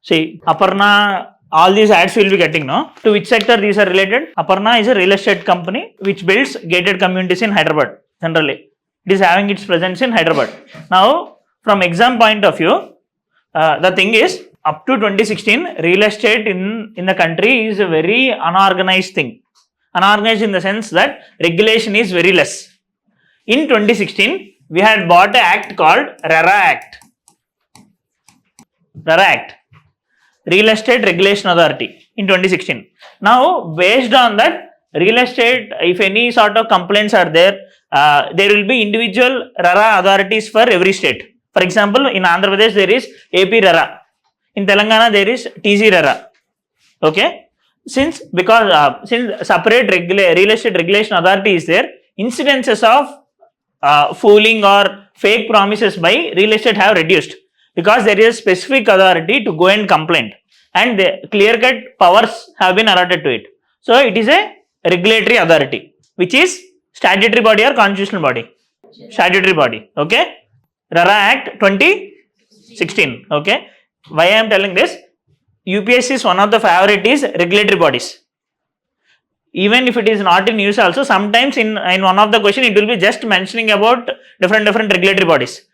See, Aparna, all these ads will be getting, no? To which sector these are related? Aparna is a real estate company which builds gated communities in Hyderabad, generally. It is having its presence in Hyderabad. Now, from exam point of view, the thing is, up to 2016, real estate in the country is a very unorganized thing. Unorganized in the sense that regulation is very less. In 2016, we had bought an act called RERA Act. RERA Act, Real Estate Regulation Authority, in 2016. Now, based on that, real estate, if any sort of complaints are there, there will be individual RERA authorities for every state. For example, in Andhra Pradesh, there is AP RERA. In Telangana, there is TG RERA. Okay? Since separate real estate regulation authority is there, incidences of fooling or fake promises by real estate have reduced, because there is a specific authority to go and complain, and the clear-cut powers have been allotted to it. So, it is a regulatory authority, which is statutory body or constitutional body? Statutory body. Okay? RERA Act 2016. Okay? Why I am telling this? UPSC is one of the favorite is regulatory bodies. Even if it is not in use also, sometimes in one of the question it will be just mentioning about different regulatory bodies.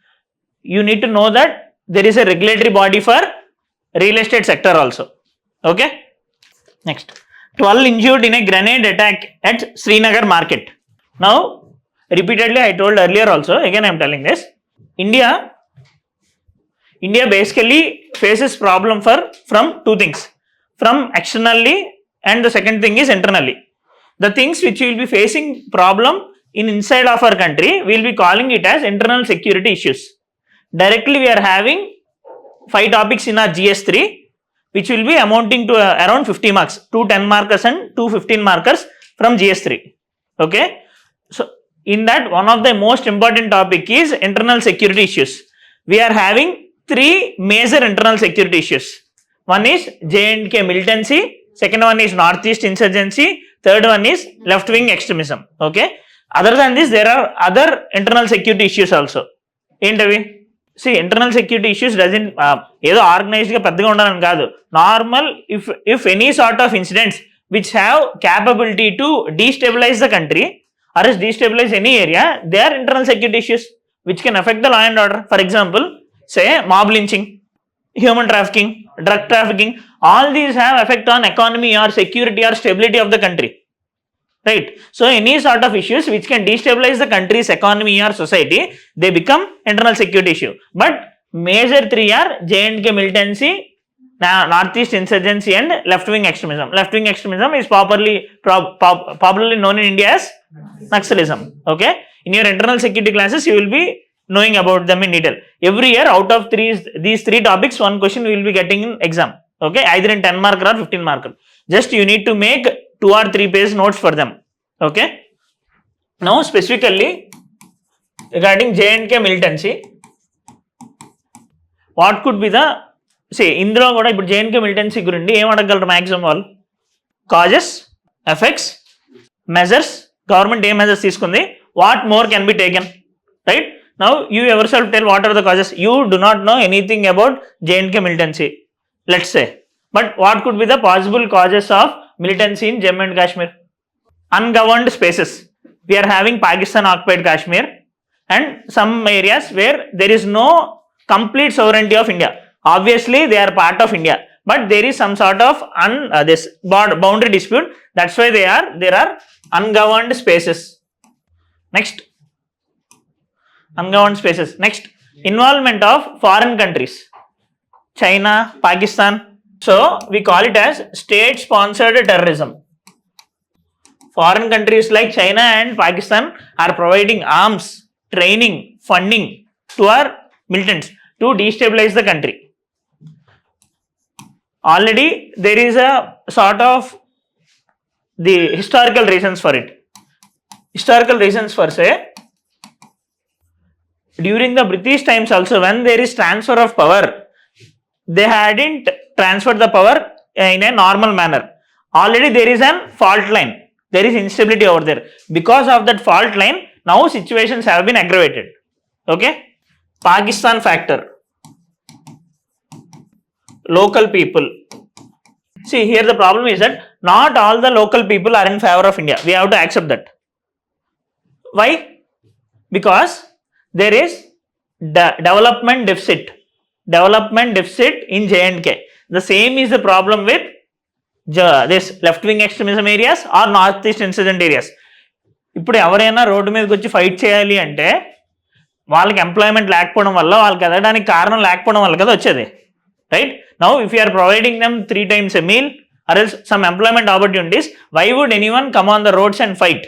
You need to know that there is a regulatory body for real estate sector also. Okay? Next. 12 injured in a grenade attack at Srinagar market. Now, repeatedly I told earlier also, again I am telling this. India basically faces problem from two things. From externally, and the second thing is internally. The things which we will be facing problem in inside of our country, we will be calling it as internal security issues. Directly we are having 5 topics in our GS3, which will be amounting to around 50 marks, 2 10 markers and 2 15 markers from GS3. Okay. So, in that, one of the most important topic is internal security issues. We are having 3 major internal security issues. One is J&K militancy, second one is Northeast insurgency, third one is left-wing extremism. Okay. Other than this, there are other internal security issues also. Entavi? See, internal security issues doesn't either organized ga peddga undaలని kaadu. Normal, if any sort of incidents which have capability to destabilize the country or else destabilize any area, they are internal security issues which can affect the law and order. For example, say mob lynching, human trafficking, drug trafficking, all these have effect on economy or security or stability of the country. Right? So, any sort of issues which can destabilize the country's economy or society, they become internal security issue. But major 3 are J&K militancy, Northeast insurgency and left-wing extremism. Left-wing extremism is popularly known in India as Naxalism. Okay? In your internal security classes, you will be knowing about them in detail. Every year, out of these 3 topics, one question we will be getting in exam. Okay? Either in 10 marker or 15 marker. Just you need to make 2 or 3 page notes for them. Okay? Now, specifically regarding J&K militancy, what could be the, say, Indra Goda, but J&K militancy gurundi, em adagalaru maximum all? Causes, effects, measures, government a measures తీసుకుంది, what more can be taken? Right? Now, you yourself tell what are the causes. You do not know anything about J&K militancy, let's say. But what could be the possible causes of militancy in Jammu and Kashmir? Ungoverned spaces. We are having Pakistan occupied Kashmir and some areas where there is no complete sovereignty of India. Obviously, they are part of India, but there is some sort of this boundary dispute. That's why there are ungoverned spaces. Next. Ungoverned spaces. Next, involvement of foreign countries, China, Pakistan. So, we call it as state-sponsored terrorism. Foreign countries like China and Pakistan are providing arms, training, funding to our militants to destabilize the country. Already, there is a sort of the historical reasons for it. Historical reasons for, say, during the British times also, when there is transfer of power, they hadn't transferred the power in a normal manner. Already there is a fault line. There is instability over there. Because of that fault line, now situations have been aggravated. Okay? Pakistan factor. local people. See, here the problem is that not all the local people are in favor of India. We have to accept that. Why? Because there is development deficit in J&K. The same is the problem with this left wing extremism areas or northeast insurgent areas. ఇప్పుడు ఎవరైనా road మీదకి వచ్చి fight చేయాలి అంటే వాళ్ళకి employment లేకపోవడం వల్ల, వాళ్ళకి ఎదగడానికి కారణం లేకపోవడం వల్ల కదా వచ్చేది, right? Now if you are providing them 3 times a meal or else some employment opportunities, why would anyone come on the roads and fight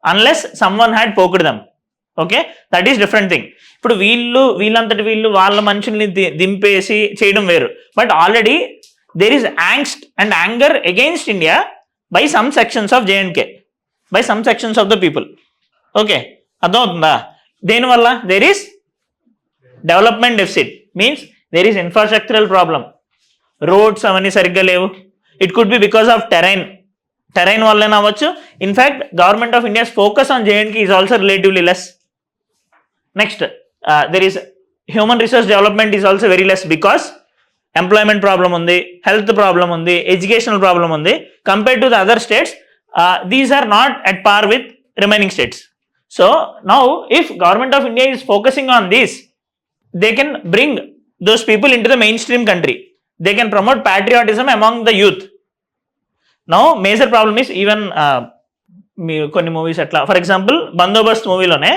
unless someone had poked them? Okay, that is different thing. ఇప్పుడు వీళ్ళంతటి వీళ్ళు వాళ్ళ మనుషుల్ని దింపేసి చేయడం వేరు. But already there is angst and anger against India by some sections of J&K, by some sections of the people. Okay, అర్థమవుతుందా? దేనివల్ల? There is development deficit, means there is infrastructural problem. Roads అవన్నీ సరిగ్గా లేవు. It could be because of terrain వల్లనే అవ్వచ్చు. In fact government of India's focus on J&K is also relatively less. Next, there is human resource development is also very less because employment problem ఉంది, health problem ఉంది, educational problem ఉంది. Compared to the other states, these are not at par with remaining states. So now if government of India is focusing on these, they can bring those people into the mainstream country. They can promote patriotism among the youth. Now major problem is even కొన్ని movies అట్లా, for example Bandobast మూవీలోనే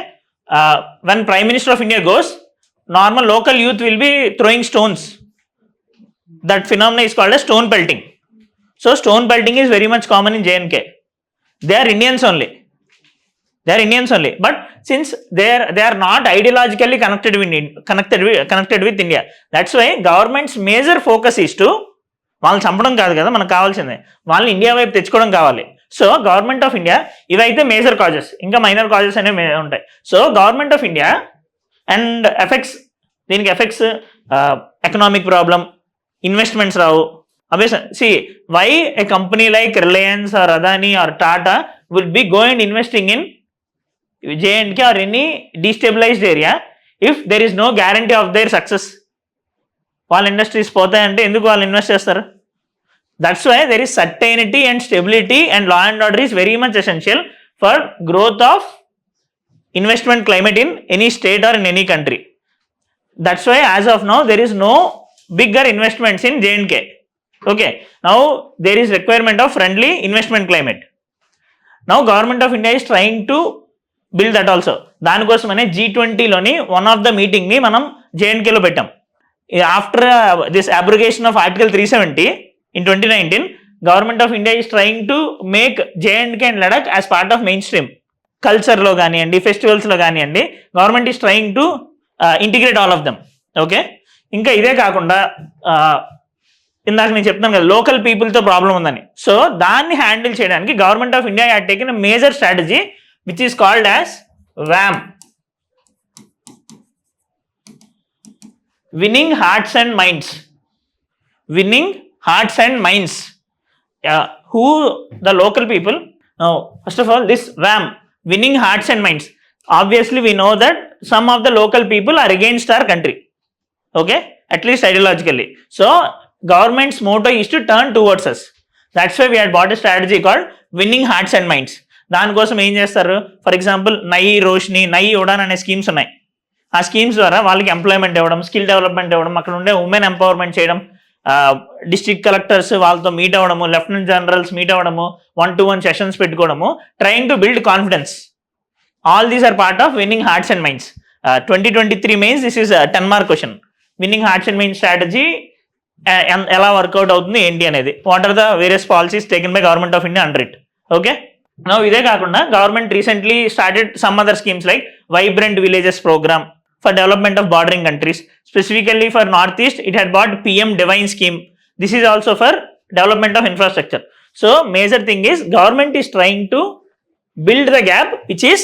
when Prime Minister of India goes, normal local youth will be throwing stones. That phenomenon is called as stone pelting. So stone pelting is very much common in J&K. They are Indians only. But since they are not ideologically connected with India, that's why government's major focus is to వాళ్ళని చంపడం కాదు కదా మనకు కావాల్సిందే, వాళ్ళని India వైపు తెచ్చుకోవడం కావాలి. సో గవర్నమెంట్ ఆఫ్ ఇండియా, ఇవైతే మేజర్ కాజెస్, ఇంకా మైనర్ కాజెస్ అనేవి ఉంటాయి. So government of India and దీనికి ఎఫెక్ట్స్ ఎకనామిక్ ప్రాబ్లం, ఇన్వెస్ట్మెంట్స్ రావు. See, why a company like Reliance or Adani or Tata will be going and investing in J&K or any destabilized area if there is no guarantee of their success? వాళ్ళ industries పోతాయంటే ఎందుకు వాళ్ళు invest చేస్తారు? That's why there is certainty and stability and law and order is very much essential for growth of investment climate in any state or in any country. That's why as of now there is no bigger investments in J&K. Okay, now there is requirement of friendly investment climate. Now government of India is trying to build that also. దానికోసమనే G20లోని one of the meeting ని మనం J&Kలో పెట్టాం. After this abrogation of Article 370 in 2019, government of India is trying to make J&K and Ladakh as part of mainstream culture లో కానివ్వండి, festivals లో కానివ్వండి, government is trying to integrate all of them. Okay, ఇంకా ఇదే కాకుండా ఇందాక నేను చెప్తాను కదా లోకల్ పీపుల్తో ప్రాబ్లం ఉందని. సో దాన్ని హ్యాండిల్ చేయడానికి government of India had taken a major strategy which is called as WHAM, winning hearts and minds. Who the local people? Now first of all, this WHAM, winning hearts and minds, obviously we know that some of the local people are against our country, okay, at least ideologically. So government's motto is to turn towards us. That's why we had bought a strategy called winning hearts and minds. దానికోసం ఏం చేస్తారు? For example నయి రోషిని, నయి ఉడాన్ అనే schemes ఉన్నాయి. ఆ schemes ద్వారా వాళ్ళకి ఎంప్లాయ్మెంట్ ఇవ్వడం, స్కిల్ డెవలప్మెంట్ ఇవ్వడం, అక్కడ ఉండే ఉమెన్ ఎంపవర్మెంట్ చేయడం, డిస్ట్రిక్ట్ కలెక్టర్స్ వాళ్ళతో మీట్ అవ్వడము, లెఫ్టినెంట్ జనరల్స్ మీట్ అవ్వడము, 1-to-1 సెషన్స్ పెట్టుకోవడము, trying to build confidence. All these are part of winning hearts and minds. 2023 mains this is 10 mark question. Winning hearts and minds strategy ఎలా work out అవుతుంది ఏంటి అనేది, what are the various policies taken by government of India under it. Okay, now ఇదే కాకుండా government recently started some other schemes like vibrant villages programme for development of bordering countries. Specifically for Northeast, it had bought PM Divine scheme. This is also for development of infrastructure. So major thing is government is trying to build the gap which is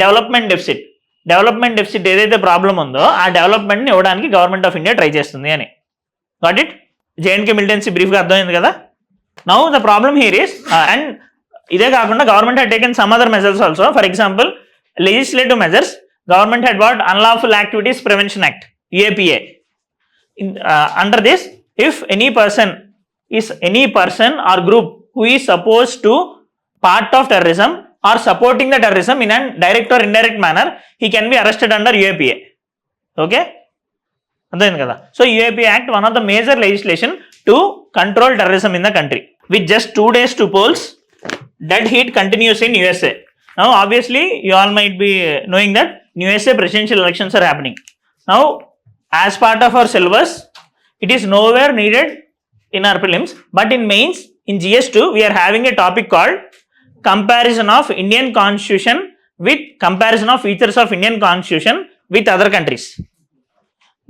development deficit. Development deficit ఏదైతే problem ఉందో ఆ development ని ఇవ్వడానికి government of India try చేస్తుంది అని. Got it? J&K militancy brief గా అర్థమైంది కదా. Now the problem here is, and ఇదే కాకుండా government had taken some other measures also. For example legislative measures, government had bought Unlawful Activities Prevention Act, UAPA. Under this, if any person or group who is supposed to part of terrorism or supporting the terrorism in a direct or indirect manner, he can be arrested under UAPA. Okay, అర్థమైంది కదా. So UAPA Act, one of the major legislation to control terrorism in the country. With just 2 days to polls, dead heat continues in USA. Now obviously you all might be knowing that in USA presidential elections are happening. Now as part of our syllabus, it is nowhere needed in our prelims, but in mains, in GS2 we are having a topic called comparison of Indian constitution with comparison of features of Indian constitution with other countries.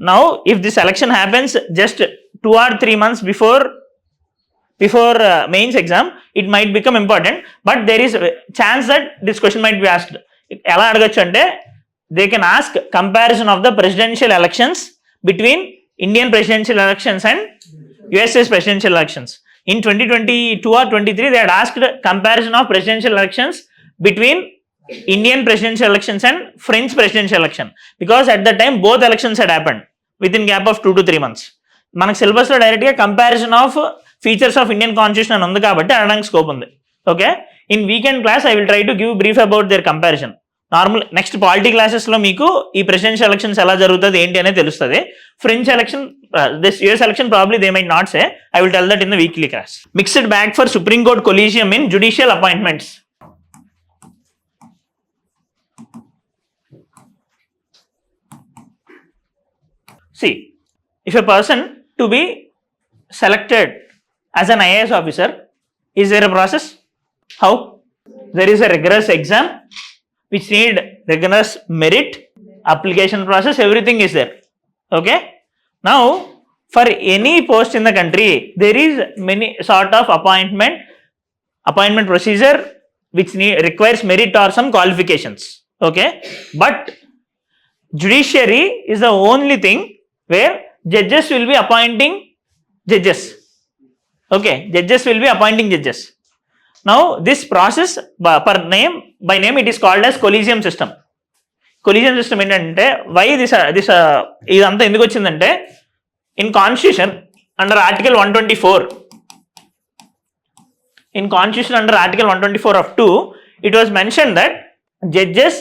Now if this election happens just 2 or 3 months before mains exam, it might become important, but there is a chance that this question might be asked. ఎలా అడగచ్చు అంటే they can ask comparison of the presidential elections between Indian presidential elections and USA's presidential elections. In 2022 or 23, they had asked comparison of presidential elections between Indian presidential elections and French presidential election, because at that time both elections had happened within gap of 2 to 3 months. మనకు syllabus లో direct గా comparison of features of Indian constitution అని ఉంది కాబట్టి అడగడానికి scope ఉంది. Okay, in weekend class I will try to give brief about their comparison. Normal next polity classes లో మీకు ఈ ప్రెసిడెన్షియల్ ఎలక్షన్స్ ఎలా జరుగుతుంది ఏంటి అనేది తెలుస్తుంది. French election, this US election probably they might not say. I will tell that in the weekly class. Mixed bag for supreme court collegium in judicial appointments. See, if a person to be selected as an IAS officer, is there a process? How? There is a rigorous exam which need rigorous merit, application process, everything is there. Okay? Now, for any post in the country, there is many sort of appointment procedure which requires merit or some qualifications. Okay? But judiciary is the only thing where judges will be appointing judges. Okay, judges will be appointing judges. Now this process by name it is called as collegium system. Collegium system ఏంటంటే why this ఇదంతా ఎందుకు వచ్చిందంటే in constitution under article 124, in constitution under article 124 of 2, it was mentioned that judges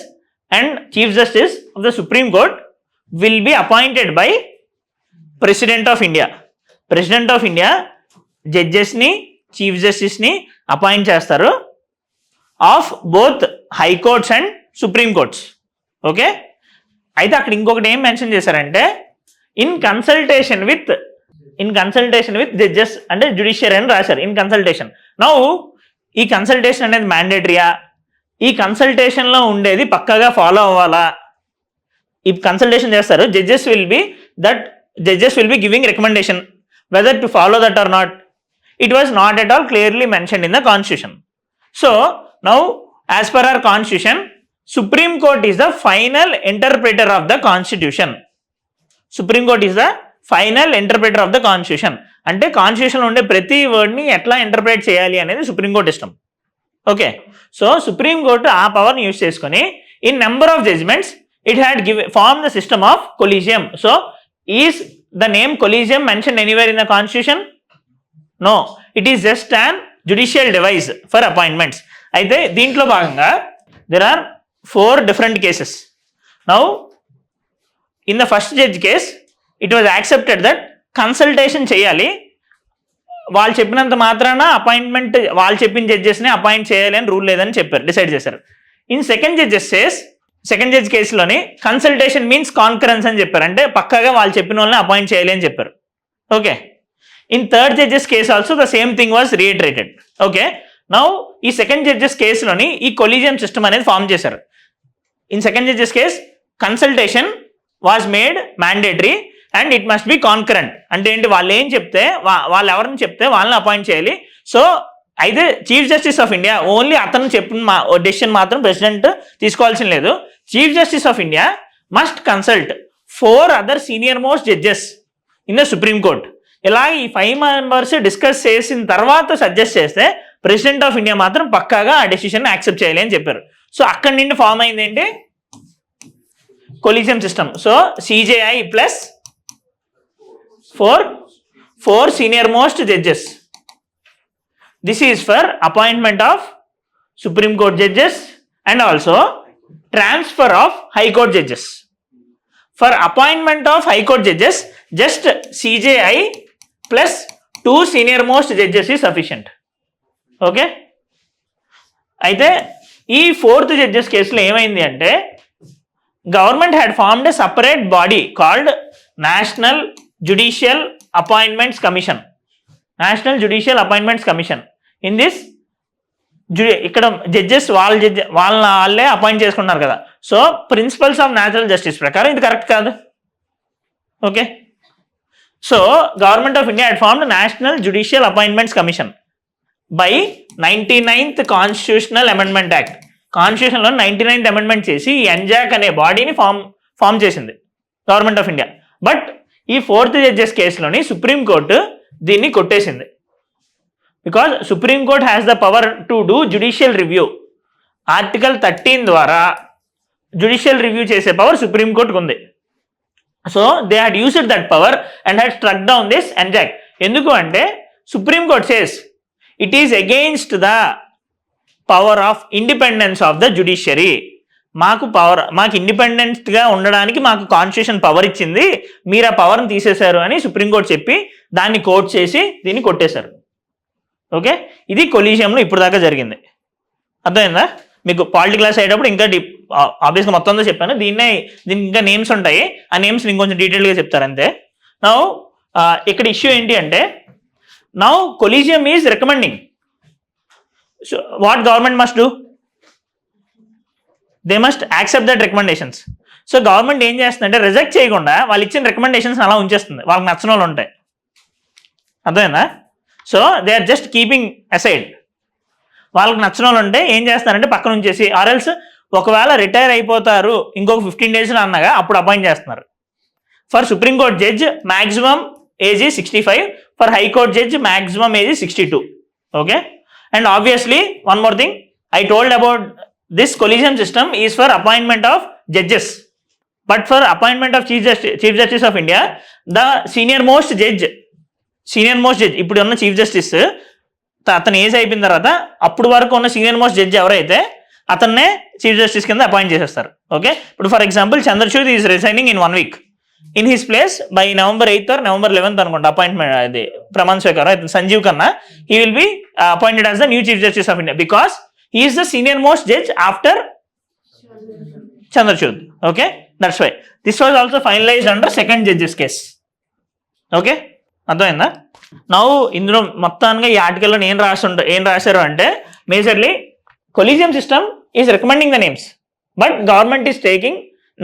and chief justice of the Supreme Court will be appointed by President of India. President of India judges ని chief justice ని appoint చేస్తారు of both high courts and supreme courts. Okay, అయితే అక్కడ ఇంకొకటి ఏం mention చేశారంటే in consultation with judges అంటే judiciary అని రాశారు. In consultation. నౌ ఈ కన్సల్టేషన్ అనేది మ్యాండేటరీయా? ఈ కన్సల్టేషన్ లో ఉండేది పక్కాగా ఫాలో అవ్వాలా? ఈ కన్సల్టేషన్ చేస్తారు, judges will be giving recommendation whether to follow that or not. It was not at all clearly mentioned in the constitution. So now as per our constitution, Supreme Court is the final interpreter of the constitution. Supreme Court is the final interpreter of the constitution. అంటే constitution లో ఉండే ప్రతి word ని ఎట్లా interpret చేయాలి అనేది supreme court ఇష్టం. Okay, so supreme court ఆ పవర్ ని యూజ్ చేసుకుని in number of judgments it had formed the system of collegium. So is the name collegium mentioned anywhere in the constitution? No, it is just an judicial device for appointments. అయితే దీంట్లో భాగంగా there are 4 different cases. Now in the first judge case it was accepted that consultation చేయాలి, వాళ్ళు చెప్పినంత మాత్రాన appointment, వాళ్ళు చెప్పిన జడ్జెస్ని appoint చేయాలి అని రూల్ లేదని చెప్పారు, డిసైడ్ చేశారు. ఇన్ సెకండ్ జడ్జ్ కేసులోని కన్సల్టేషన్ మీన్స్ కాన్కరెన్స్ అని చెప్పారు, అంటే పక్కాగా వాళ్ళు చెప్పిన వాళ్ళని అపాయింట్ చేయాలి అని చెప్పారు. Okay, in third judges case also the same thing was reiterated. Okay, now ఈ సెకండ్ జడ్జెస్ కేసులోని ఈ కొలీజియం సిస్టమ్ అనేది ఫామ్ చేశారు. In second judges case consultation was made mandatory and it must be concurrent. అంటే ఏంటి, వాళ్ళు ఏం చెప్తే వాళ్ళు ఎవరిని చెప్తే వాళ్ళని అపాయింట్ చేయాలి. సో అయితే chief justice of India only అతను చెప్పిన డెసిషన్ మాత్రం ప్రెసిడెంట్ తీసుకోవాల్సిన లేదు. Chief justice of India must consult 4 other senior most judges in the supreme court. ఇలా ఈ 5 మెంబర్స్ డిస్కస్ చేసిన తర్వాత సజెస్ట్ చేస్తే ప్రెసిడెంట్ ఆఫ్ ఇండియా మాత్రం పక్కాగా ఆ డెసిషన్ యాక్సెప్ట్ చేయాలి అని చెప్పారు. సో అక్కడి నుండి ఫామ్ అయింది ఏంటి, collegium system. So CJI plus 4 4 senior most judges. This is for appointment of Supreme Court judges and also transfer of High Court judges. For appointment of High Court judges, just CJI plus 2 senior most judges is sufficient. Okay. అయితే ఈ 4th judges కేసులో ఏమైంది అంటే government had formed a separate body called national judicial appointments commission. National judicial appointments commission. In this ఇక్కడ judges వాళ్ళే appoint చేసుకున్నారు కదా. So principles of natural justice ప్రకారం ఇది కరెక్ట్ కాదు. Okay. So government of India had formed national judicial appointments commission by 99th constitutional amendment act. కాన్స్టిట్యూషన్లో 99th amendment చేసి ఈ ఎన్జాక్ అనే బాడీని ఫామ్ చేసింది గవర్నమెంట్ ఆఫ్ ఇండియా. బట్ ఈ 4th జడ్జెస్ కేసులోని సుప్రీంకోర్టు దీన్ని కొట్టేసింది. Because supreme court has the power to do judicial review. Article 13 ద్వారా జ్యుడిషియల్ రివ్యూ చేసే పవర్ సుప్రీంకోర్టుకు ఉంది. So they had used that power and had struck down this NJAC. ఎందుకు అంటే supreme court says it is against the power of independence of the judiciary. మాకు ఇండిపెండెంట్గా ఉండడానికి మాకు కాన్స్టిట్యూషన్ పవర్ ఇచ్చింది, మీరు ఆ పవర్ని తీసేశారు అని సుప్రీంకోర్టు చెప్పి దాన్ని కోర్ట్ చేసి దీన్ని కొట్టేశారు. ఓకే. ఇది కొలీజియంలో ఇప్పుడు దాకా జరిగింది. అర్థమైందా? మీకు పాలిటీ క్లాస్ అయ్యేటప్పుడు ఇంకా ఆబ్వియస్గా మొత్తంతో చెప్పాను. దీనికి ఇంకా నేమ్స్ ఉంటాయి, ఆ నేమ్స్ ఇంకొంచెం డీటెయిల్గా చెప్తారు అంతే. నా ఇక్కడ ఇష్యూ ఏంటి అంటే now collegium is recommending. So what government must do? They must accept that recommendations. So government ఏం చేస్తుందంటే రిజెక్ట్ చేయకుండా వాళ్ళు ఇచ్చిన రికమెండేషన్స్ అలా ఉంచేస్తుంది, వాళ్ళకి నచ్చిన వాళ్ళు ఉంటాయి. అర్థమైందా? So they are just keeping aside. వాళ్ళకి నచ్చిన వాళ్ళు ఉంటే ఏం చేస్తారంటే పక్కన ఉంచేసి, ఆర్ ఎల్స్ ఒకవేళ రిటైర్ అయిపోతారు ఇంకొక 15 days అన్నగా అప్పుడు అపాయింట్ చేస్తున్నారు. For supreme court judge maximum age is 65. For High Court judge maximum age is 62. Okay. And obviously one more thing I told about this collegium system is for appointment of judges, but for appointment of Chief Justice of India, the senior most judge ఇప్పుడు ఉన్న chief justice అతను age అయిపోయిన తర్వాత అప్పుడు వరకు ఉన్న senior most judge ఎవరైతే అతన్నే చీఫ్ జస్టిస్ కింద అపాయింట్ చేసేస్తారు. ఓకే. ఇప్పుడు for example Chandrachud is resigning in 1 week. In his place by November 8th or November 11th అనుకుంటా అపాయింట్మెంట్ అది ప్రమాణ స్వీకారం Sanjiv Khanna he will be appointed as the new Chief Justice of India because he is the senior most judge after Chandrachud. Okay, that's why this was also finalized under second judge's case. Okay, అర్థమైందా? Now ఇందులో మొత్తానికి ఈ ఆర్టికల్లో ఏం రాశారు అంటే majorly collegium system is recommending the names but government is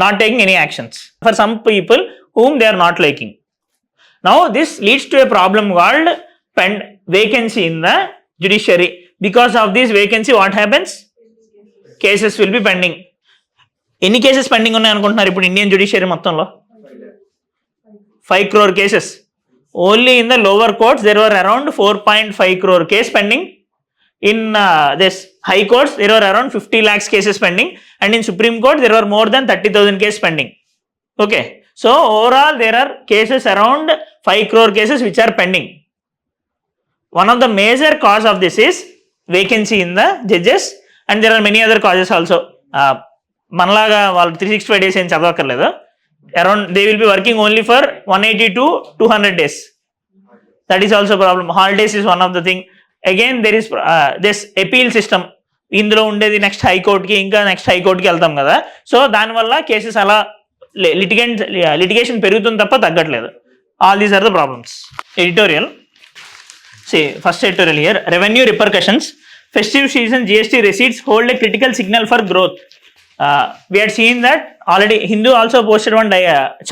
not taking any actions for some people whom they are not liking. Now this leads to a problem called vacancy in the judiciary. Because of this vacancy what happens? Cases will be pending. Any cases pending ఉన్నాయి అనుకుంటున్నారు ఇప్పుడు Indian judiciary మొత్తంలో? 5 crore cases. Only in the lower courts there were around 4.5 crore case pending. In this high courts there were around 50 lakhs cases pending, and in Supreme Court there were more than 30,000 cases pending. Okay, so overall there are cases around 5 crore cases which are pending. One of the major cause of this is vacancy in the judges, and there are many other causes also. మనలాగా వాళ్ళు 365 days ఏం చదవక్కర్లేదు. Around they will be working only for 180 to 200 days. That is also a problem. Holidays is one of the thing. Again there is this appeal system. ఇందులో ఉండేది next హైకోర్టుకి, ఇంకా next హైకోర్టుకి వెళ్తాం కదా. సో దానివల్ల కేసెస్ అలా లిటిగేషన్ పెరుగుతుంది తప్ప తగ్గట్లేదు. All these are the problems. Editorial. First editorial here. Revenue repercussions. Festive season GST receipts hold a critical signal for growth. We had seen that already. Hindu also posted one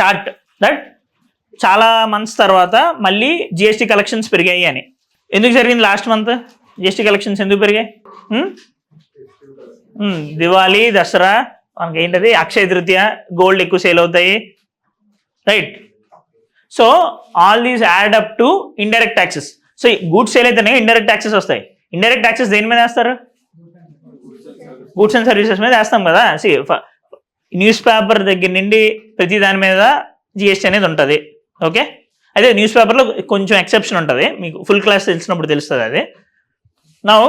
chart that చాలా months తర్వాత మళ్ళీ GST collections పెరిగాయి అని. ఎందుకు జరిగింది last month GST collections ఎందుకు పెరిగాయి? దివాళీ, దసరా, మనకి ఏంటది అక్షయ తృతీయ, గోల్డ్ ఎక్కువ సేల్ అవుతాయి, right? So all these add up to indirect taxes. So goods sale అయితేనే ఇండైరెక్ట్ ట్యాక్సెస్ వస్తాయి. ఇండైరెక్ట్ ట్యాక్సెస్ దేని మీద వేస్తారు? గూడ్స్ అండ్ సర్వీసెస్ మీద వేస్తాం కదా. న్యూస్ పేపర్ దగ్గర నుండి ప్రతి దాని మీద GST అనేది ఉంటుంది. ఓకే. అదే న్యూస్ పేపర్లో కొంచెం ఎక్సెప్షన్ ఉంటుంది, మీకు ఫుల్ క్లాస్ తెలిసినప్పుడు తెలుస్తుంది అది. Now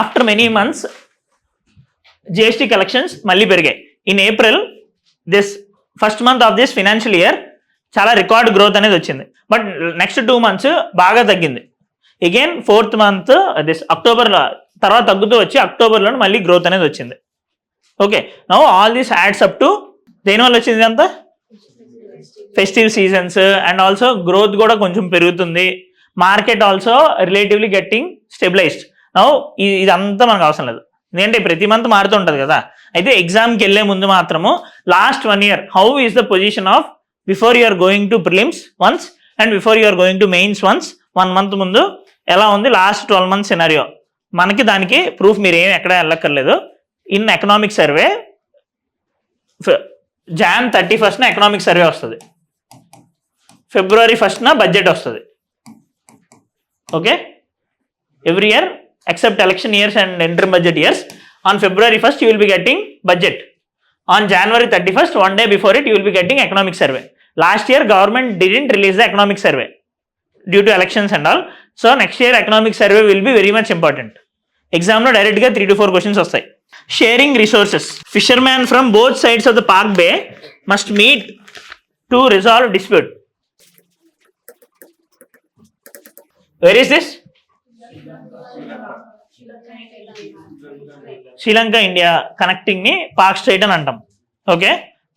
after many months GST collections మళ్ళీ పెరిగాయి. In April this first month of this financial year చాలా రికార్డ్ గ్రోత్ అనేది వచ్చింది. బట్ నెక్స్ట్ 2 months బాగా తగ్గింది. Again 4th month this October తర్వాత తగ్గుతూ వచ్చి అక్టోబర్లో మళ్ళీ గ్రోత్ అనేది వచ్చింది. Okay, now all this adds up to దేనివల్ల వచ్చింది అంతా? Festive seasons and also growth కూడా కొంచెం పెరుగుతుంది. Market also relatively getting stabilised. Now ఇదంతా మనకు అవసరం లేదు, ఎందుకంటే ప్రతి మంత్ మారుతూ ఉంటుంది కదా. అయితే ఎగ్జామ్కి వెళ్ళే ముందు మాత్రము last 1 year how is the position of before you're going to prelims once and before you're going to mains once 1 month ముందు ఎలా ఉంది, లాస్ట్ 12 months సినారియో మనకి. దానికి ప్రూఫ్ మీరు ఏమి ఎక్కడ వెళ్ళక్కర్లేదు. In economic survey Jan 31st economic survey వస్తుంది, February 1st బడ్జెట్ వస్తుంది. Okay, every year except election years and interim budget years, on February 1st you will be getting budget. On January 31st, 1 day before it, you will be getting economic survey. Last year government didn't release the economic survey due to elections and all. So next year economic survey will be very much important. Exam lo direct ga 3 to 4 questions vastayi. Sharing resources. Fishermen from both sides of the Park Bay must meet to resolve dispute. Where is this? Sri Lanka, India connecting ni Park Strait అని అంటాం. Okay,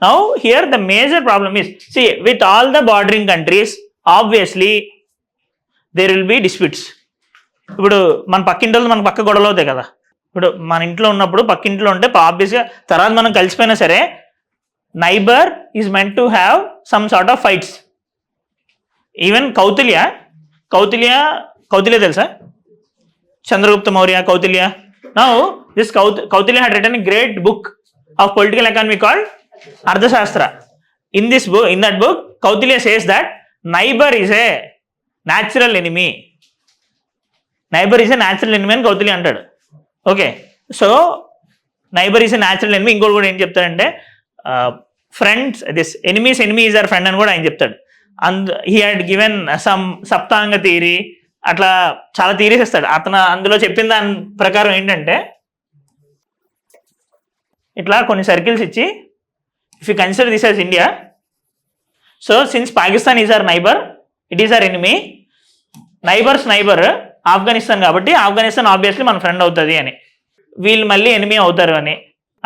now here the major problem is, see with all the bordering countries obviously there will be disputes. ఇప్పుడు మన పక్కింటి వాళ్ళు మన పక్క గొడవలు అవుతాయి కదా. ఇప్పుడు మన ఇంట్లో ఉన్నప్పుడు పక్కింట్లో ఉంటే ఆబ్వియస్గా తర్వాత మనం కలిసిపోయినా సరే neighbour is meant to have some sort of fights. Even Kautilya తెలుసా? Chandragupta Maurya, కౌతిల్య. Now this Kautilya had written a great book of political economy called Arthashastra. In that book, Kautilya says that neighbor is a natural enemy. Neighbor is a natural enemy అని కౌతిల్య అంటాడు. Okay, so neighbour is a natural enemy. ఇంకోటి కూడా ఏం చెప్తాడంటే friends this enemy's enemy is our friend అని కూడా ఆయన చెప్తాడు. He had given some Saptanga theory, అట్లా చాలా థియరీస్ ఇస్తాడు అతను. అందులో చెప్పిన దాని ప్రకారం ఏంటంటే ఇట్లా కొన్ని సర్కిల్స్ ఇచ్చి, if you consider this as India, so since Pakistan is our neighbour, it is our enemy. Neighbours neighbour Afghanistan కాబట్టి ఆఫ్ఘనిస్తాన్ ఆబ్వియస్లీ మన ఫ్రెండ్ అవుతుంది అని, వీళ్ళు మళ్ళీ ఎనిమీ అవుతారు అని,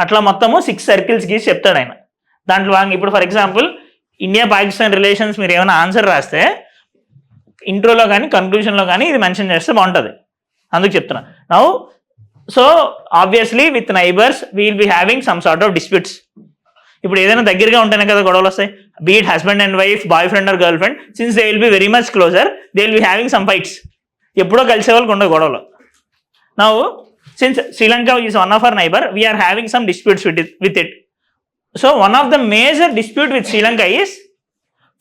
అట్లా మొత్తము 6 circles గీసి చెప్తాడు ఆయన. దాంట్లో ఇప్పుడు for example India Pakistan relations మీరు ఏమైనా ఆన్సర్ రాస్తే ఇంట్రోలో కానీ కన్క్లూషన్లో కానీ ఇది మెన్షన్ చేస్తే బాగుంటుంది, అందుకు చెప్తున్నా. Now so obviously with neighbours we'll be having some sort of disputes. ఇప్పుడు ఏదైనా దగ్గరగా ఉంటేనే కదా గొడవలు వస్తాయి. Beat husband and wife, boyfriend or girlfriend, since they will be very much closer, they will be having some fights. ఎప్పుడో కలిసే వాళ్ళకి ఉండదు గొడవలు. Now since Sri Lanka is one of our neighbour, we're having some disputes with it. So one of the major dispute with Sri Lanka is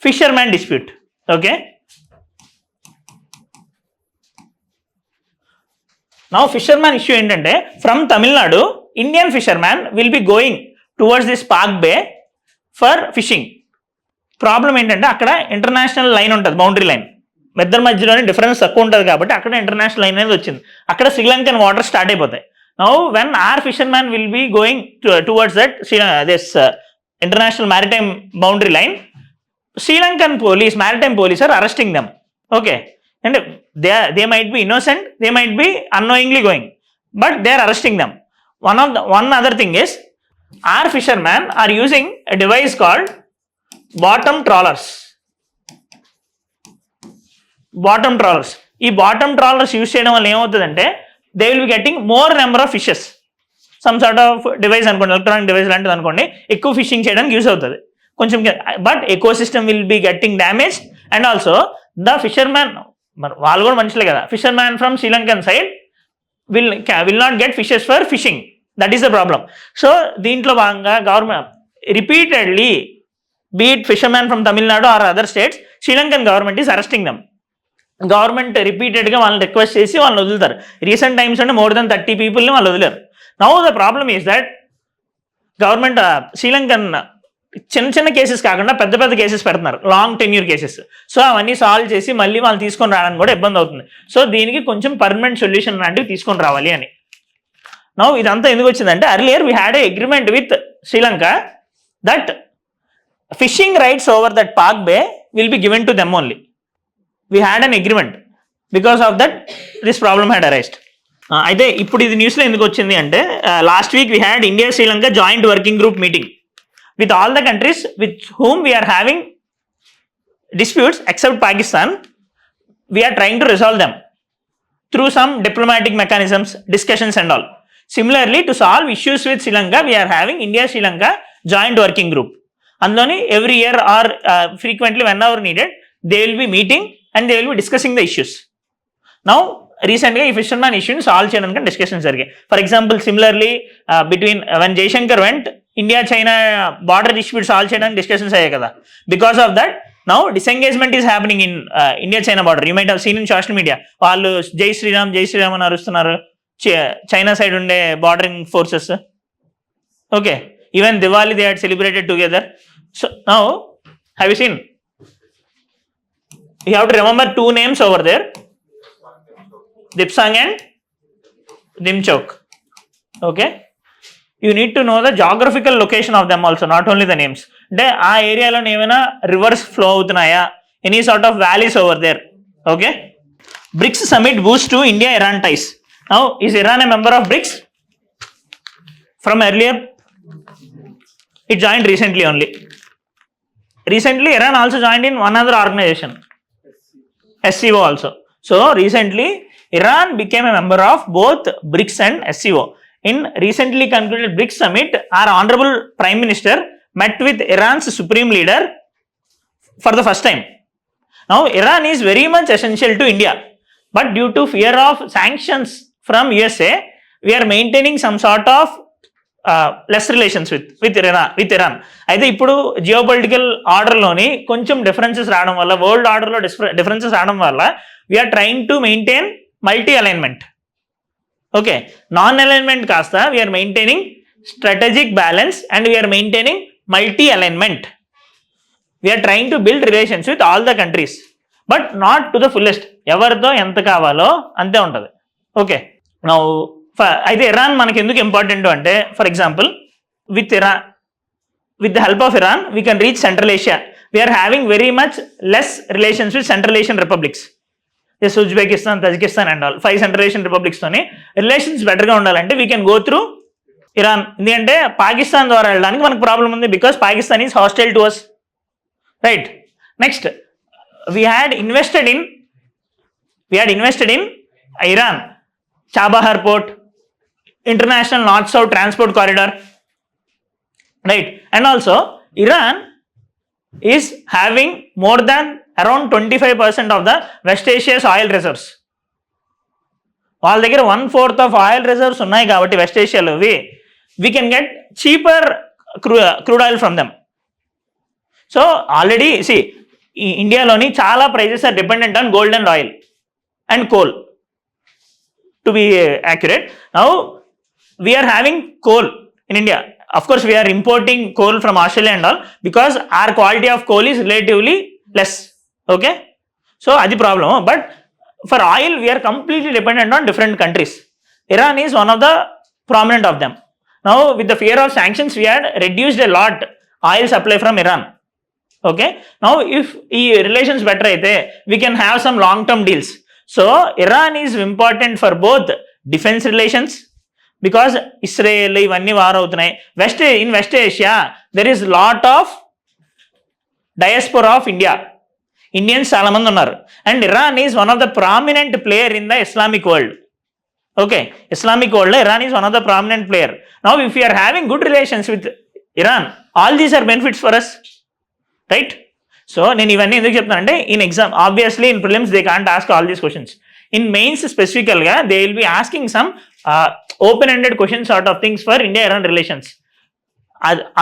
fisherman dispute. Okay, now fisherman issue ఏంటంటే from Tamil Nadu Indian fisherman will be going towards this Palk Bay for fishing. Problem ఏంటంటే అక్కడ international line ఉంటుంది, boundary line, ఇద్దరి మధ్యలోనే difference తక్కువ ఉంటుంది కాబట్టి అక్కడ ఇంటర్నేషనల్ లైన్ అనేది వచ్చింది. అక్కడ శ్రీలంకన్ వాటర్ స్టార్ట్ అయిపోతాయి. Now when our fisherman will be going towards that this international maritime boundary line, Sri Lankan police, maritime police are arresting them. Okay, and they might be innocent, they might be unknowingly going, but they are arresting them. One other thing is our fishermen are using a device called bottom trawlers. ఈ bottom trawlers use చేయడం వల్ల ఏమవుతుందంటే they will be getting more number of fishes. Some sort of device అనుకోండి, electronic device లాంటిది అనుకోండి, ఎక్కువ fishing చేయడానికి use అవుతుంది కొంచెం. But eco system will be getting damage and also the fisherman, వాళ్ళు కూడా మనుషులే కదా, fisherman from Sri Lankan side will not get fishes for fishing. That is the problem. So దీంట్లో భాగంగా government repeatedly, beat fisherman from Tamil Nadu or other states, Sri Lankan government is arresting them. Government రిపీటెడ్గా వాళ్ళని request చేసి వాళ్ళని వదులుతారు. రీసెంట్ టైమ్స్ అంటే more than 30 పీపుల్ని వాళ్ళు వదిలేరు. Now the problem is that government Sri Lankan చిన్న చిన్న కేసెస్ కాకుండా పెద్ద పెద్ద కేసెస్ పెడుతున్నారు, లాంగ్ టెన్యూర్ కేసెస్. సో అవన్నీ సాల్వ్ చేసి మళ్ళీ వాళ్ళు తీసుకొని రావడానికి కూడా ఇబ్బంది అవుతుంది. సో దీనికి కొంచెం పర్మనెంట్ సొల్యూషన్ లాంటివి తీసుకొని రావాలి అని. నౌ ఇదంతా ఎందుకు వచ్చిందంటే, earlier we had a agreement with Sri Lanka that fishing rights over that Palk Bay will be given to them only. We had an agreement, because of that this problem had arised. అయితే ఇప్పుడు ఇది న్యూస్లో ఎందుకు వచ్చింది అంటే, last week we had India Sri Lanka joint working group meeting with all the countries with whom we are having disputes except Pakistan. We are trying to resolve them through some diplomatic mechanisms, discussions and all. Similarly, to solve issues with Sri Lanka, we are having India-Sri Lanka joint working group. Andoni every year or frequently whenever needed, they will be meeting and they will be discussing the issues. Now, recently ఈ fisherman ఇష్యూని solve చేయడానికి discussions జరిగాయి. For example similarly between when Jaishankar went, India China border dispute solve చేయడానికి discussions అయ్యాయి కదా. Because of that now disengagement is happening in India China border. You might have seen in social media. వాళ్ళు జై శ్రీరామ్ జై శ్రీరామ్ అని అరుస్తున్నారు China side ఉండే bordering forces. Okay, even Diwali they had celebrated together. So now have you seen, you have to remember 2 names over there, Dipsang and Dimchok. Okay, you need to know the geographical location of them also, not only the names. అంటే ఆ ఏరియాలో ఏమైనా rivers flow అవుతున్నాయా, any sort of valleys over there. Okay, BRICS summit boost to India Iran ties. Now is Iran a member of BRICS from earlier? It joined recently only. Recently Iran also joined in one other organization, SCO also. So recently Iran became a member of both BRICS and SCO. In recently concluded BRICS summit, our Honorable Prime Minister met with Iran's supreme leader for the first time. Now Iran is very much essential to India, but due to fear of sanctions from USA, we are maintaining some sort of less relations with Iran. అయితే ఇప్పుడు geopolitical ఆర్డర్లోని కొంచెం differences రావడం వల్ల, world ఆర్డర్లో differences రావడం వల్ల we're trying to maintain multi alignment. Okay, non alignment కాస్త we're maintaining strategic balance and we're maintaining multi alignment. We're trying to build relations with all the countries, but not to the fullest. ఎవరితో ఎంత కావాలో అంతే ఉంటుంది. Okay, now అయితే Iran మనకి ఎందుకు important అంటే, for example with the help of Iran we can reach central Asia. We are having very much less relations with central Asian republics, Uzbekistan, Tajikistan and all. 5 central Asian రిపబ్లిక్స్తోని relations బెటర్గా ఉండాలంటే we can go through Iran. ఎందుకంటే పాకిస్తాన్ ద్వారా వెళ్ళడానికి మనకు problem ఉంది, because Pakistan is hostile to us, right. Next we had invested in Iran Chabahar port, international north-south transport corridor, right? And also Iran is having more than around 25% of the West Asia's oil reserves. వాళ్ళ దగ్గర 1/4 of oil reserves ఉన్నాయి కాబట్టి west ఏషియాలో we can get cheaper crude oil from them. So already ఇండియాలోని చాలా prices are dependent on gold and oil and coal, to be accurate. Now we are having coal in India. Of course we are importing coal from Australia and all, because our quality of coal is relatively less. Okay, so adi problem. But for oil we are completely dependent on different countries. Iran is one of the prominent of them. Now with the fear of sanctions we had reduced a lot oil supply from Iran. Okay, now if ee relations better aithe we can have some long term deals. So Iran is important for both defense relations, because Israel ఇవన్నీ war అవుతున్నాయి. in West Asia there is lot of diaspora of India. Indians చాలా మంది ఉన్నారు, and Iran is one of the prominent player in the Islamic world. Okay, Islamic world లో Iran is one of the prominent player. Now if we are having good relations with Iran, all these are benefits for us, right? సో నేను ఇవన్నీ ఎందుకు చెప్తానంటే, in exam obviously in prelims they can't ask all these questions. In mains స్పెసిఫికల్గా they will be asking some open ended question sort of things for India Iran relations.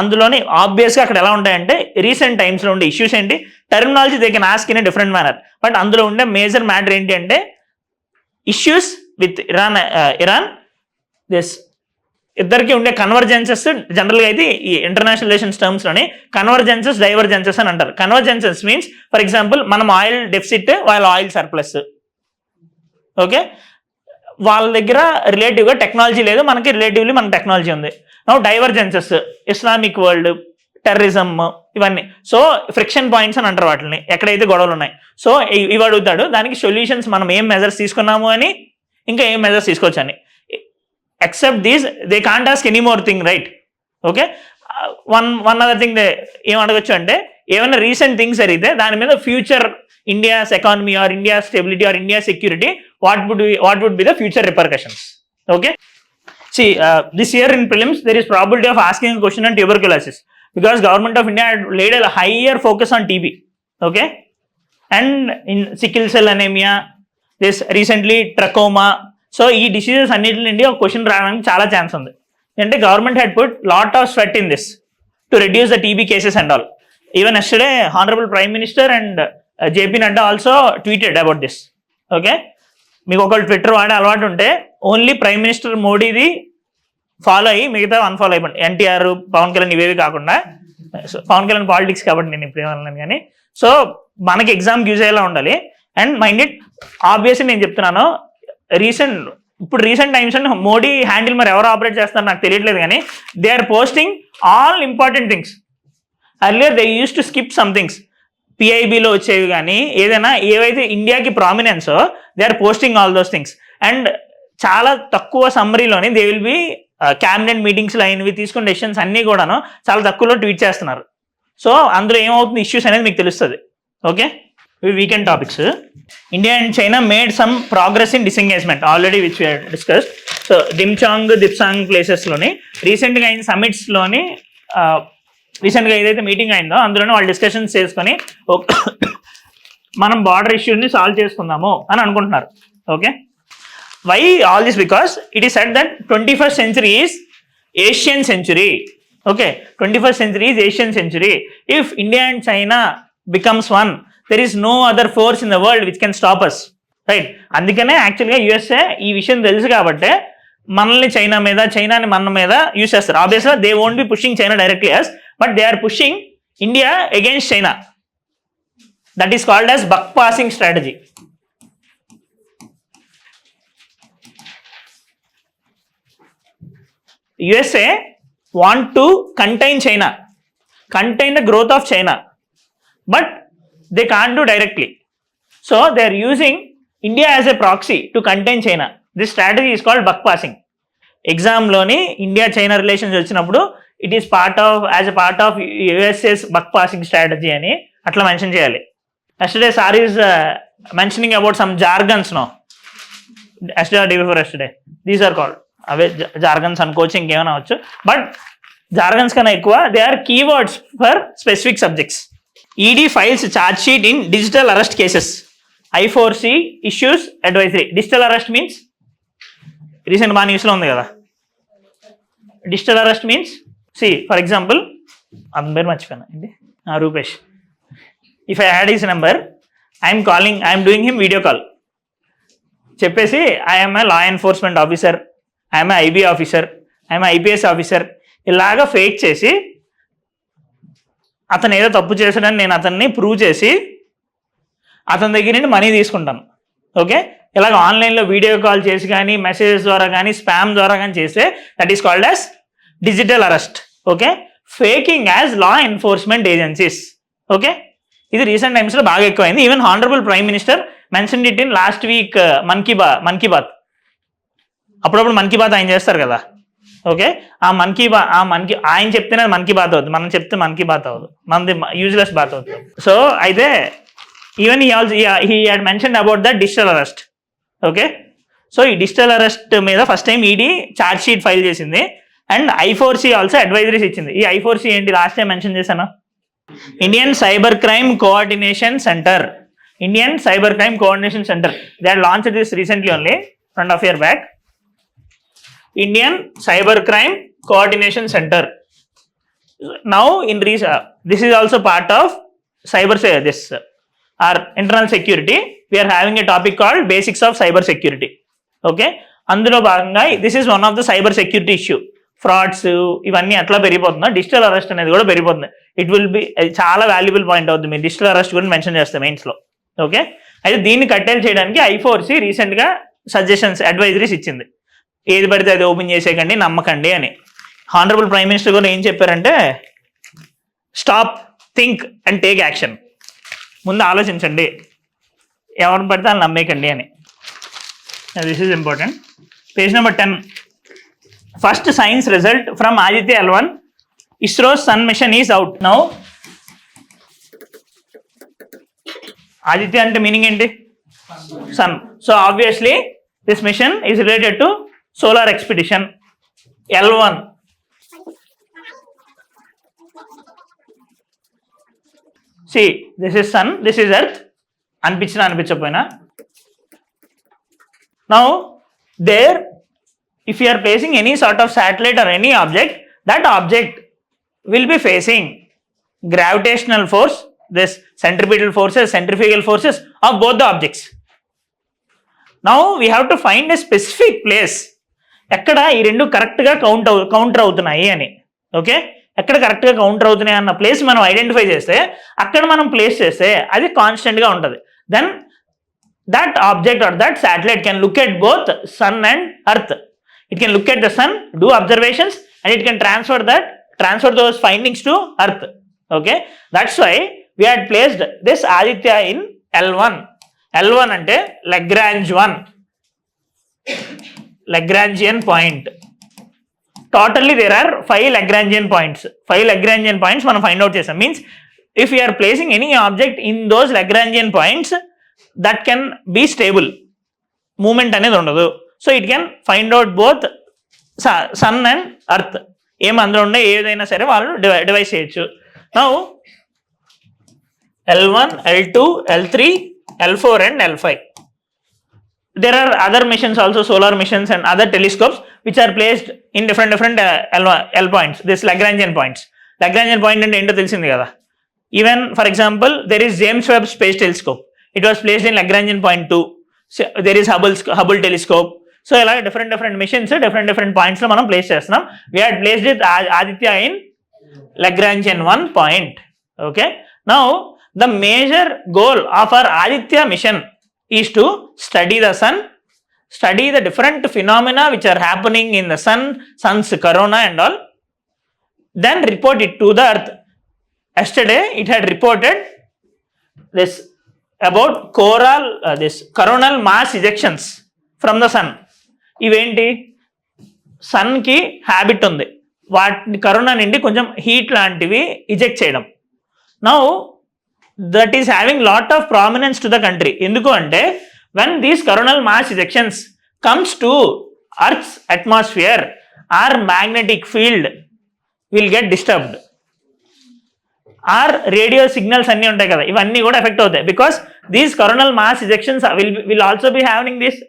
అందులోనే ఆబ్వియస్గా అక్కడ ఎలా ఉంటాయంటే, రీసెంట్ టైమ్స్లో ఉండే ఇష్యూస్ ఏంటి, terminology they can ask in a different manner, but అందులో ఉండే మేజర్ మ్యాటర్ ఏంటి అంటే ఇష్యూస్ విత్ ఇరాన్ దిస్ ఇద్దరికి ఉండే కన్వర్జెన్సెస్ జనరల్గా అయితే ఈ ఇంటర్నేషనల్ రిలేషన్స్ టర్మ్స్లోని కన్వర్జెన్సెస్ డైవర్జెన్సెస్ అని అంటారు. కన్వర్జెన్సెస్ మీన్స్ ఫర్ ఎగ్జాంపుల్ మనం ఆయిల్ డెఫిసిట్, వాళ్ళ ఆయిల్ సర్ప్లస్. ఓకే, వాళ్ళ దగ్గర రిలేటివ్గా టెక్నాలజీ లేదు, మనకి రిలేటివ్లీ మన టెక్నాలజీ ఉంది. నౌ డైవర్జెన్సెస్, ఇస్లామిక్ వరల్డ్, టెర్రరిజం, ఇవన్నీ. సో ఫ్రిక్షన్ పాయింట్స్ అని అంటారు వాటిని, ఎక్కడైతే గొడవలు ఉన్నాయి. సో ఇవి అడుగుతాడు, దానికి సొల్యూషన్స్ మనం ఏం మెజర్స్ తీసుకున్నాము అని, ఇంకా ఏం మెజర్స్ తీసుకోవచ్చు అని. Except these they can't ask any more thing, right? Okay, one other thing ఏం అడగచ్చు అంటే, ఏమైనా రీసెంట్ థింగ్స్ జరిగితే దాని మీద future India's economy are India stability or India security, what would be the future repercussions? Okay, see, this year in prelims there is probability of asking a question on tuberculosis because government of India had laid a higher focus on TB. Okay, and in sickle cell anemia, this recently trachoma. So ee diseases annitli nundi oka question raavadaniki chaala chance undi. Ante government had put lot of sweat in this to reduce the TB cases and all. Even yesterday honorable prime minister and JP Nadda also tweeted about this. Okay, మీకు ఒకళ్ళు Twitter వాడే అలవాటు ఉంటే only prime minister మోడీది follow అయ్యి మిగతా unfollow అయిపోండి. ఎన్టీఆర్, పవన్ కళ్యాణ్ ఇవేవి కాకుండా, పవన్ కళ్యాణ్ పాలిటిక్స్ కాబట్టి నేను ఇప్పుడు ఏమన్నాను కానీ, సో మనకి ఎగ్జామ్కి యూజ్ అయ్యేలా ఉండాలి. అండ్ మైండ్ ఇట్, ఆబ్వియస్లీ నేను చెప్తున్నాను, recent times and Modi handle మరి ఎవరు ఆపరేట్ చేస్తారో నాకు తెలియట్లేదు కానీ they are posting all important things. Earlier they use to skip some things. పిఐబిలో వచ్చేవి కానీ ఏదైనా ఏవైతే ఇండియాకి ప్రామినెన్సో they are posting all those things. And చాలా తక్కువ సమ్మరీలోని దే విల్ బి క్యాబినెట్ మీటింగ్స్లో అయినవి తీసుకున్న డెసిషన్స్ అన్నీ కూడాను చాలా తక్కువలో ట్వీట్ చేస్తున్నారు. సో అందులో ఏమవుతుంది ఇష్యూస్ అనేది మీకు తెలుస్తుంది. Okay, weekend topics. India and China made some progress in disengagement already which we discussed. So Depsang ప్లేసెస్లోని రీసెంట్గా అయిన సమిట్స్లోని రీసెంట్గా ఏదైతే మీటింగ్ అయిందో అందులోనే వాళ్ళు డిస్కషన్స్ చేసుకొని మనం బార్డర్ ఇష్యూని సాల్వ్ చేసుకుందాము అని అనుకుంటున్నారు. Okay, why all this? Because it is said that 21st century is Asian century. Okay, 21st century is Asian century. If India and China becomes one, there is no other force in the world which can stop us, right? అందుకనే యాక్చువల్గా USA ఈ విషయం తెలుసు కాబట్టి మనల్ని China మీద, చైనాని మన మీద యూస్ చేస్తారు. ఆబ్వియస్గా they won't be pushing China directly us, but they are pushing India against China. That is called as buck passing strategy. USA want to contain China, contain the growth of China, but they can't do directly. So they are using India as a proxy to contain China. This strategy is called buck passing. ఎగ్జామ్లోని India China relations వచ్చినప్పుడు it is as a part of USA's buck passing strategy అని అట్లా mention చేయాలి. Yesterday sir is mentioning about some jargons. No, yesterday day before yesterday, these are called అవే jargons అనుకోవచ్చు, ఇంకేమైనా అవచ్చు. But jargons కన్నా ఎక్కువ they are keywords for specific subjects. ED files charge sheet in digital arrest cases. I4C issues advisory. Digital arrest means recent బాగా న్యూస్లో ఉంది కదా. Digital arrest means for example అతని పేరు మర్చిపోయినా ఏంటి, Rupesh. If I had his number, I'm doing him video call, చెప్పేసి I'm a law enforcement officer, I'm a IB officer, I'm IPS officer, ఇలాగా ఫేక్ చేసి అతను ఏదో తప్పు చేశాడని నేను అతన్ని ప్రూవ్ చేసి అతని దగ్గర నుండి మనీ తీసుకుంటాను. ఓకే, ఇలాగ ఆన్లైన్లో వీడియో కాల్ చేసి కానీ, మెసేజెస్ ద్వారా కానీ, స్పామ్ ద్వారా కానీ చేస్తే that is called as digital arrest. Okay, faking as law enforcement agencies. Okay, ఇది రీసెంట్ టైమ్స్లో బాగా ఎక్కువైంది. Even honourable prime minister mention it in last week Mann Ki Baat. అప్పుడప్పుడు మన్ కీ బాత్ ఆయన చేస్తారు కదా. ఓకే, ఆయన చెప్తేనే మన్ కీ బాత్ అవుతుంది, మనం చెప్తే మన్ కీ బాత్ అవ్వదు, మనది యూజ్లెస్ బాత్ అవుతుంది. సో అయితే even he had mentioned about the digital arrest. Okay, so ఈ డిజిటల్ అరెస్ట్ మీద first time ED charge sheet file చేసింది. అండ్ I4C ఆల్సో అడ్వైజరీస్ ఇచ్చింది. ఈ I4C ఏంటి, లాస్ట్ టైం మెన్షన్ చేశాను, Indian cyber crime coordination centre. Indian cyber crime coordination centre, they had launched this recently only, 1.5 years back. Indian Cyber Crime Coordination Center. Now this is also part of our internal security. We are having a topic called basics of cyber security. Okay, అందులో భాగంగా this is one of the cyber security issue. Frauds ఇవన్నీ అట్లా పెరిగిపోతుందో digital arrest అనేది కూడా పెరిగిపోతుంది. It will B చాలా valuable point అవుతుంది. మీరు డిజిటల్ అరెస్ట్ గురించి మెన్షన్ చేస్తాం మెయిన్స్లో. ఓకే, అయితే దీన్ని కట్టేలు చేయడానికి I4C రీసెంట్గా సజెషన్స్ అడ్వైజరీస్ ఇచ్చింది. ఏది పడితే అది ఓపెన్ చేసేయకండి, నమ్మకండి అని. హానరబుల్ ప్రైమ్ మినిస్టర్ కూడా ఏం చెప్పారంటే stop, think and take action. ముందు ఆలోచించండి, ఎవరిని పడితే వాళ్ళు నమ్మేయకండి అని. This is important. Page number 10. First science result from Aditya L1 ISRO's sun mission is out now. Aditya అంటే మీనింగ్ ఏంటి? Sun. So obviously this mission is related to solar expedition. L1 see this is sun, this is earth. అనిపించినా అనిపించకపోయినా. Now there, if you are placing any sort of satellite or any object, that object will be facing gravitational force, this centripetal forces, centrifugal forces of both the objects. Now we have to find a specific place ఎక్కడ ఈ రెండు కరెక్ట్గా counter అవుతున్నాయి అని. Okay, ఎక్కడ కరెక్ట్గా counter అవుతున్నాయి అన్న ప్లేస్ మనం ఐడెంటిఫై చేస్తే, అక్కడ మనం ప్లేస్ చేస్తే అది కాన్స్టెంట్గా ఉంటుంది. Then that object or that satellite can look at both sun and earth. It can look at the sun, do observations, and it can transfer those findings to earth. Okay, that's why we had placed this Aditya in L1. L1 ante Lagrangian point. Totally there are 5 Lagrangian points. 5 Lagrangian points మనం find out చేసాం. Means if we are placing any object in those Lagrangian points, that can be stable. Movement అనేది ఉండదు. So it can find out both sun and earth. ఏం అందులో ఉండే ఏదైనా సరే వాళ్ళు డివైస్ చేయొచ్చు. Now L1, L2, L3, L4 and L5. There are other missions also, solar missions and other telescopes which are placed in different L points, this Lagrangian points. Lagrangian point అంటే ఏంటో తెలిసింది కదా. Even for example there is James Webb Space Telescope. It was placed in Lagrangian point 2. So, there is Hubble telescope. So ఇలా different missions different పాయింట్స్లో మనం place చేస్తున్నాం. We had placed it Aditya in Lagrangian 1 point. Okay, now the major goal of our Aditya mission is to study the sun, study the different phenomena which are happening in the sun's corona and all, then report it to the earth. Yesterday it had reported this about coronal mass ejections from the sun. ఇవేంటి, సన్కి habit ఉంది వాటిని corona నుండి కొంచెం heat లాంటివి eject చేయడం. Now that is having lot of prominence to the country. ఎందుకు అంటే when these coronal mass ejections comes to earth's atmosphere, our magnetic field will get disturbed. Our radio signals అన్నీ ఉంటాయి కదా, ఇవన్నీ కూడా ఎఫెక్ట్ అవుతాయి. Because these coronal mass ejections will also be having this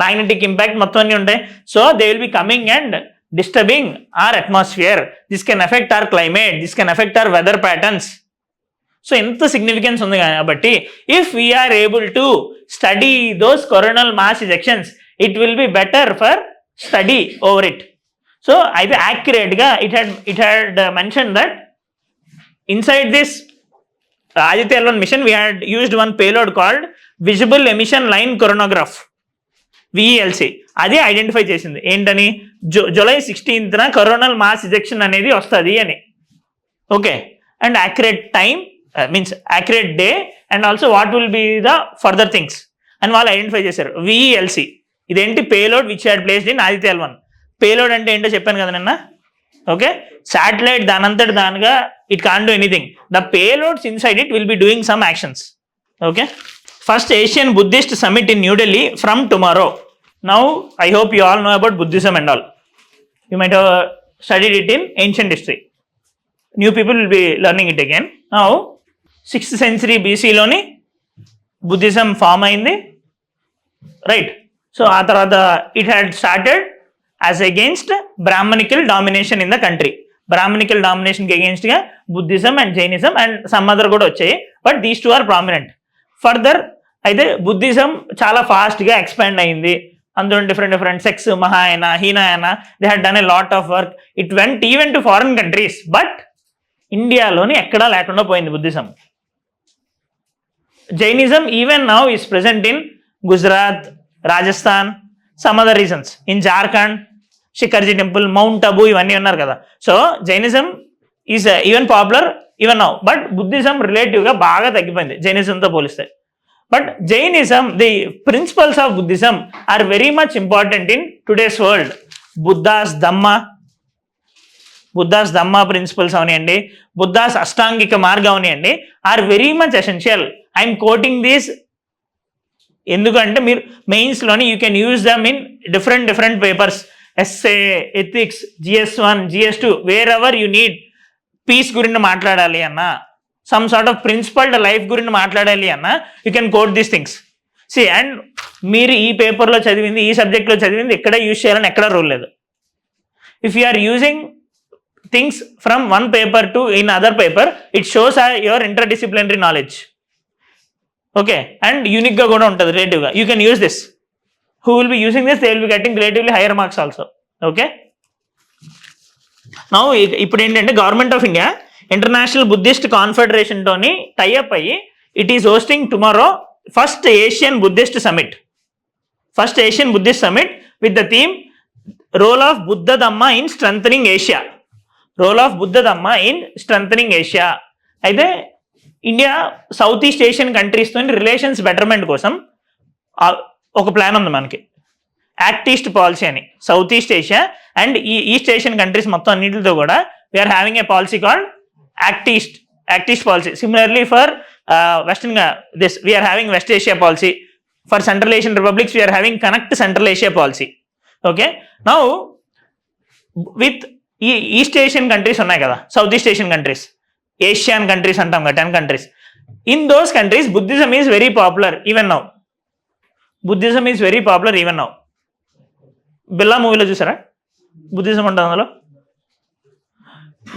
magnetic impact మొత్తం అన్నీ ఉంటాయి. So they will be coming and disturbing our atmosphere. This can effect our climate, this can effect our weather patterns. So ఎంత significance ఉంది కాబట్టి if we are able to study those coronal mass ejections, it will be better for study over it. So అయితే యాక్యురేట్గా it had mention that inside this Aditya L1 mission we had used one payload called visible emission line coronagraph, VELC. అది identify చేసింది ఏంటని, July 16th coronal mass ejection అనేది వస్తుంది అని. Okay, and accurate time means accurate day and also what will be the further things అని వాళ్ళు identify చేశారు. VELC ఇదేంటి, payload which had placed in Aditya L1. Payload అంటే ఏంటో చెప్పాను కదా నిన్న. ఓకే, శాటిలైట్ దానంతటి దానిగా it can't do anything. The payloads inside it will be doing some actions. Okay, first Asian Buddhist summit in new Delhi from tomorrow. Now I hope you all know about Buddhism and all. You might have studied it in ancient history. New people will be learning it again. Now 6th century BC-లోని Buddhism form అయింది, right. So ఆ తర్వాత it had started as against Brahmanical domination in the country. Brahmanical domination కి against గా Buddhism and Jainism and some other కూడా వచ్చాయి, but these two are prominent. Further అయితే Buddhism చాలా ఫాస్ట్గా ఎక్స్పాండ్ అయింది. అందులో different sects, Mahayana, Hinayana, they had done a lot of work. It went even to foreign countries. But ఇండియాలోని ఎక్కడా లేకుండా పోయింది Buddhism. Jainism even now is present in Gujarat, Rajasthan, some other regions, in Jharkhand, Shikharji temple, Mount Abu, ఇవన్నీ ఉన్నారు కదా. So Jainism is even popular even now. But Buddhism రిలేటివ్గా బాగా తగ్గిపోయింది జైనిజంతో పోలిస్తే. But Jainism, the principles of Buddhism are very much important in today's world. Buddha's Dhamma principles avuniyandi, Buddha's Ashtangika Marga avuniyandi, are very much essential. I am quoting these endukante meer mains loni you can use them in different papers, essay, ethics, GS1, GS2, wherever you need peace gurinni maatladali anna, some sort of principled life గురించి మాట్లాడాలి అన్న, you can quote these things. See and మీరు ఈ పేపర్లో చదివింది, ఈ సబ్జెక్ట్లో చదివింది ఎక్కడ యూజ్ చేయాలని ఎక్కడ రూల్ లేదు. If you are using things from one paper to in other paper, it shows your interdisciplinary knowledge. Okay, and యూనిక్గా కూడా ఉంటుంది రిలేటివ్గా. You can use this. Who will be using this, they will be getting relatively higher marks also. Okay, now ఇప్పుడు ఏంటంటే government of India international Buddhist confederation తోని tie up అయ్యి it is hosting tomorrow first Asian Buddhist summit with the theme role of Buddha Dhamma in strengthening Asia. అయితే India south east Asian కంట్రీస్తో relations betterment కోసం ఒక plan ఉంది మనకి, యాక్ట్ ఈస్ట్ పాలసీ అని. South east Asia and ఈ east Asian countries మొత్తం అన్నింటితో కూడా we are having a policy called Act East policy. Similarly, for Western this we are having West Asia policy. For Central Asian republics, we are having Connect Central Asia policy. Okay. Now, with East Asian countries ఉన్నాయి కదా, South East Asian countries, Asian countries అంటాం కదా, 10 countries. In those countries, Buddhism is very popular even now. బిల్లా మూవీలో చూసారా Buddhism ఉంటుంది అందులో.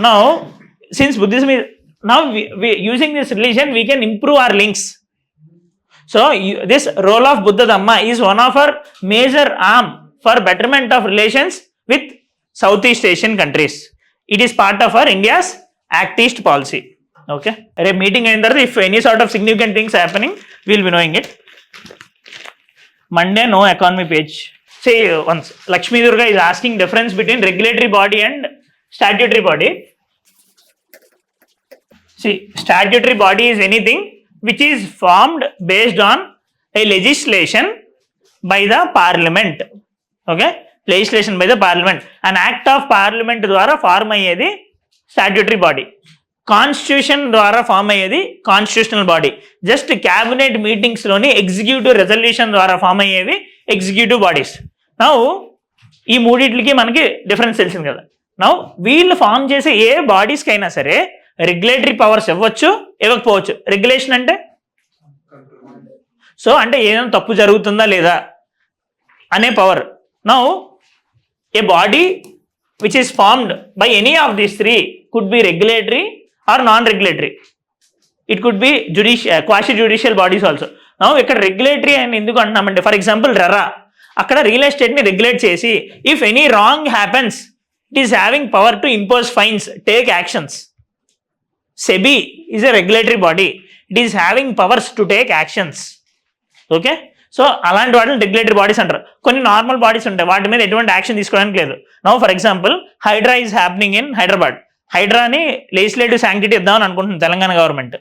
Now, since Buddhism is now we using this religion, we can improve our links. So this role of Buddha Dhamma is one of our major arm for betterment of relations with Southeast Asian countries. It is part of our India's Act East policy. Okay, a meeting ayin tarvata if any sort of significant things happening, we will be knowing it. Monday no economy page. Say once Lakshmi Durga is asking difference between regulatory body and statutory body. See, statutory body is anything which is formed based on a legislation by the parliament. Okay, legislation by the parliament. An act of parliament ద్వారా form అయ్యేది statutory body. Constitution ద్వారా form అయ్యేది constitutional body. Just cabinet మీటింగ్స్లోని executive resolution ద్వారా form అయ్యేవి executive bodies. Now ఈ మూడింటికి మనకి డిఫరెన్స్ తెలిసింది కదా. నౌ వీళ్ళు ఫార్మ్ చేసే ఏ బాడీస్కి అయినా సరే రెగ్యులేటరీ పవర్స్ ఇవ్వచ్చు, ఇవ్వకపోవచ్చు. రెగ్యులేషన్ అంటే సో అంటే ఏదైనా తప్పు జరుగుతుందా లేదా అనే power. Now a body which is formed by any of these three could be regulatory or non regulatory. It could be quasi judicial bodies also. Now ఇక్కడ రెగ్యులేటరీ అని ఎందుకు అంటున్నామంటే, ఫర్ ఎగ్జాంపుల్ రెరా అక్కడ రియల్ ఎస్టేట్ని regulate చేసి if any wrong happens it is having power to impose fines, take actions. SEBI is a regulatory body. It is having powers to take actions. Okay, so అలాంటి వాటిని regulatory bodies అంటారు. కొన్ని normal bodies ఉంటాయి, వాటి మీద ఎటువంటి action తీసుకోవడానికి లేదు. Now for example Hydraa is happening in Hyderabad. హైడ్రాని లెజిస్లేటివ్ శాంక్టిటీ ఇద్దామని అనుకుంటుంది తెలంగాణ గవర్నమెంట్.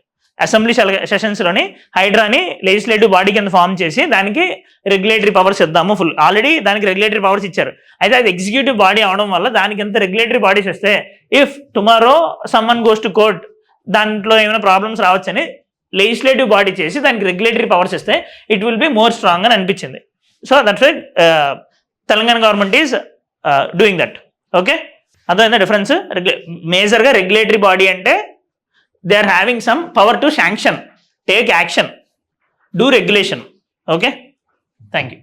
అసెంబ్లీ సెషన్స్లోని హైడ్రాని లెజిస్లేటివ్ బాడీ కింద ఫామ్ చేసి దానికి రెగ్యులేటరీ పవర్స్ ఇద్దాము ఫుల్. ఆల్రెడీ దానికి రెగ్యులేటరీ పవర్స్ ఇచ్చారు. అయితే అది ఎగ్జిక్యూటివ్ బాడీ అవడం వల్ల దానికి ఎంత రెగ్యులేటరీ బాడీస్ వస్తే if tomorrow summon goes to court, దాంట్లో ఏమైనా ప్రాబ్లమ్స్ రావచ్చని లెజిస్లేటివ్ బాడీ చేసి దానికి రెగ్యులేటరీ పవర్స్ ఇస్తే it will be more strong అని అనిపించింది. So that's why Telangana government is doing that. Okay, అర్థమైందా డిఫరెన్స్? మేజర్గా రెగ్యులేటరీ బాడీ అంటే they are having some power to sanction, take action, do regulation. Okay, thank you.